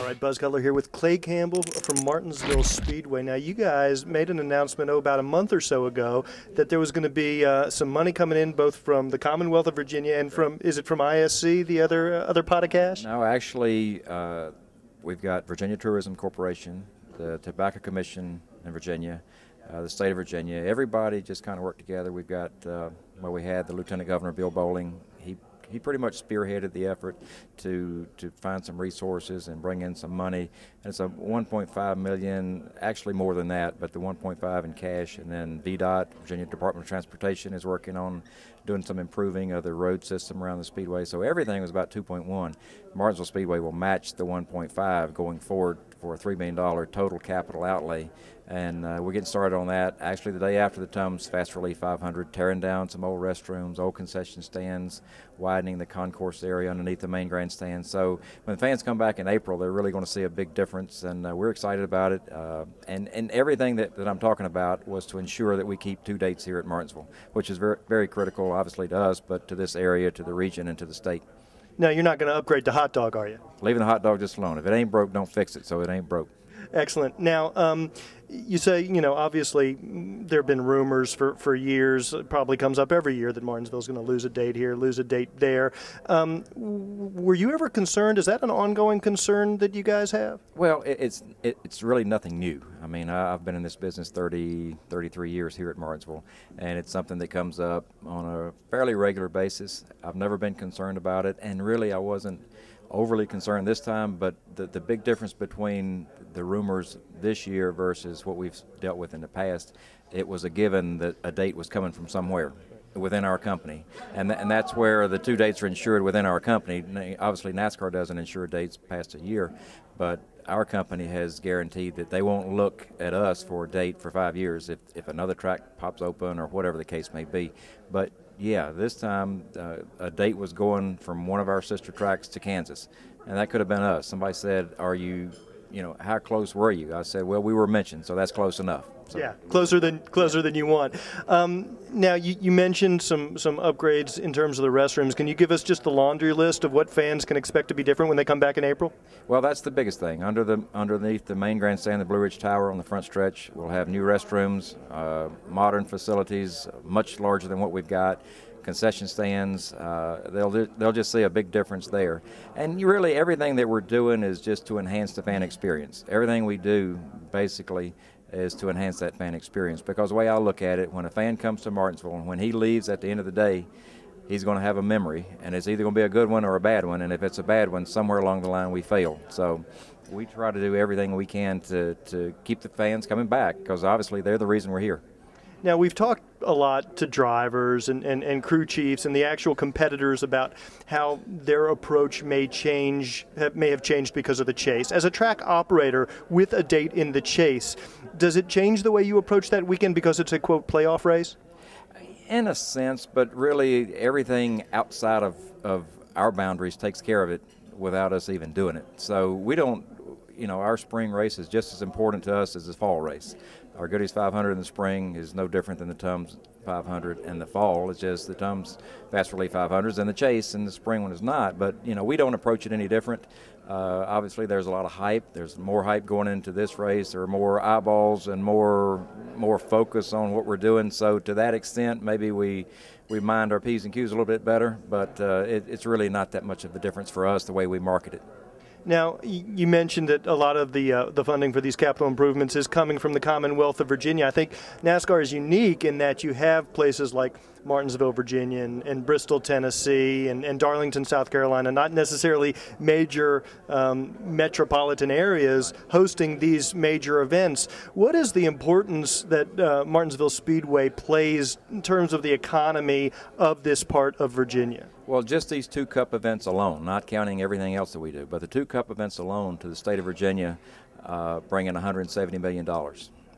All right, Buzz Cutler here with Clay Campbell from Martinsville Speedway. Now, you guys made an announcement about a month or so ago that there was going to be some money coming in both from the Commonwealth of Virginia and from, is it from ISC, the other pot of cash? No, actually, we've got Virginia Tourism Corporation, the Tobacco Commission in Virginia, the state of Virginia. Everybody just kind of worked together. We've got, we had the Lieutenant Governor Bill Bowling. He pretty much spearheaded the effort to find some resources and bring in some money. And it's a $1.5 million, actually more than that, but the 1.5 in cash. And then VDOT, Virginia Department of Transportation, is working on doing some improving of the road system around the Speedway. So everything was about 2.1. Martinsville Speedway will match the 1.5 going forward for a $3 million total capital outlay. And we're getting started on that. Actually, the day after the Tums Fast Relief 500, tearing down some old restrooms, old concession stands, widening the concourse area underneath the main grandstand. So when fans come back in April, they're really going to see a big difference, and we're excited about it. And everything that I'm talking about was to ensure that we keep 2 dates here at Martinsville, which is very, very critical, obviously, to us, but to this area, to the region, and to the state. Now, you're not going to upgrade the hot dog, are you? Leaving the hot dog just alone. If it ain't broke, don't fix it, so it ain't broke. Excellent. Now, you say, obviously there have been rumors for years, it probably comes up every year that Martinsville's going to lose a date here, lose a date there. Were you ever concerned? Is that an ongoing concern that you guys have? Well, it's really nothing new. I mean, I've been in this business 33 years here at Martinsville, and it's something that comes up on a fairly regular basis. I've never been concerned about it, and really I wasn't overly concerned this time, but the big difference between the rumors this year versus what we've dealt with in the past, it was a given that a date was coming from somewhere within our company, and that's where the 2 dates are insured within our company. Obviously NASCAR doesn't insure dates past a year, but our company has guaranteed that they won't look at us for a date for 5 years if another track pops open or whatever the case may be. But yeah, this time a date was going from one of our sister tracks to Kansas, and that could have been us. Somebody said, how close were you? I said, well, we were mentioned, so that's close enough. So. Yeah, closer than you want. Now, you mentioned some upgrades in terms of the restrooms. Can you give us just the laundry list of what fans can expect to be different when they come back in April? Well, that's the biggest thing. Underneath the main grandstand, the Blue Ridge Tower on the front stretch, we'll have new restrooms, modern facilities, much larger than what we've got. Concession stands, they'll just see a big difference there. And really everything that we're doing is just to enhance the fan experience. Everything we do basically is to enhance that fan experience, because the way I look at it, when a fan comes to Martinsville and when he leaves at the end of the day, he's going to have a memory, and it's either going to be a good one or a bad one, and if it's a bad one, somewhere along the line we fail. So we try to do everything we can to keep the fans coming back, because obviously they're the reason we're here. Now, we've talked a lot to drivers and crew chiefs and the actual competitors about how their approach may have changed because of the chase. As a track operator with a date in the chase, does it change the way you approach that weekend because it's a, quote, playoff race? In a sense, but really everything outside of our boundaries takes care of it without us even doing it. So we don't, our spring race is just as important to us as the fall race. Our Goodies 500 in the spring is no different than the Tums 500 in the fall. It's just the Tums Fast Relief 500s and the Chase, and the spring one is not. But, we don't approach it any different. Obviously, there's a lot of hype. There's more hype going into this race. There are more eyeballs and more focus on what we're doing. So to that extent, maybe we mind our P's and Q's a little bit better, but it's really not that much of a difference for us the way we market it. Now, you mentioned that a lot of the funding for these capital improvements is coming from the Commonwealth of Virginia. I think NASCAR is unique in that you have places like Martinsville, Virginia, and Bristol, Tennessee, and Darlington, South Carolina, not necessarily major metropolitan areas hosting these major events. What is the importance that Martinsville Speedway plays in terms of the economy of this part of Virginia? Well, just these 2 Cup events alone, not counting everything else that we do, but the 2 Cup events alone to the state of Virginia bring in $170 million.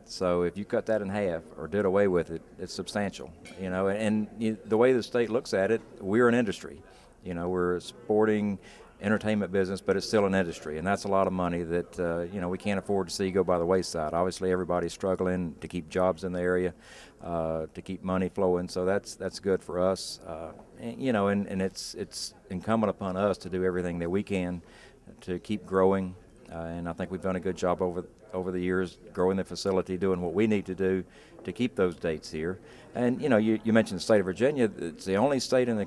So if you cut that in half or did away with it, it's substantial. The way the state looks at it, we're an industry. We're a sporting entertainment business, but it's still an industry, and that's a lot of money that we can't afford to see go by the wayside. Obviously, everybody's struggling to keep jobs in the area, to keep money flowing, so that's good for us. And it's incumbent upon us to do everything that we can to keep growing And I think we've done a good job over the years growing the facility, doing what we need to do to keep those dates here. And you know, you mentioned the state of Virginia. It's the only state in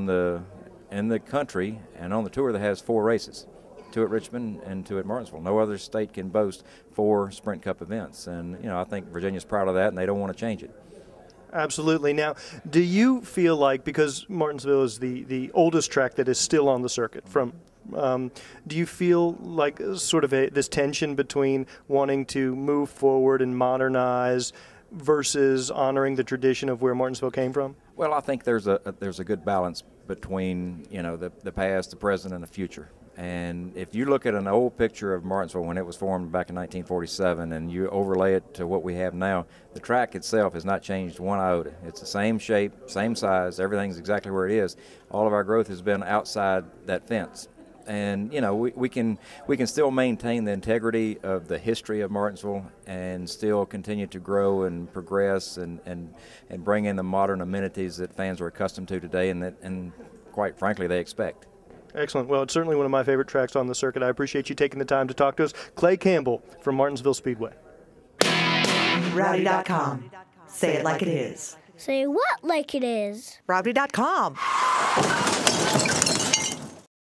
the country and on the tour that has 4 races, 2 at Richmond and 2 at Martinsville. No other state can boast 4 Sprint Cup events, and you know, I think Virginia's proud of that, and they don't want to change it. Absolutely. Now, do you feel like, because Martinsville is the oldest track that is still on the circuit, do you feel like sort of this tension between wanting to move forward and modernize versus honoring the tradition of where Martinsville came from? Well, I think there's a good balance between, you know, the past, the present, and the future. And if you look at an old picture of Martinsville when it was formed back in 1947 and you overlay it to what we have now, the track itself has not changed one iota. It's the same shape, same size, everything's exactly where it is. All of our growth has been outside that fence. And you know, we can still maintain the integrity of the history of Martinsville and still continue to grow and progress and bring in the modern amenities that fans are accustomed to today and quite frankly they expect. Excellent. Well, it's certainly one of my favorite tracks on the circuit. I appreciate you taking the time to talk to us. Clay Campbell from Martinsville Speedway. Rowdy.com. Say it like it is. Say what like it is? Rowdy.com.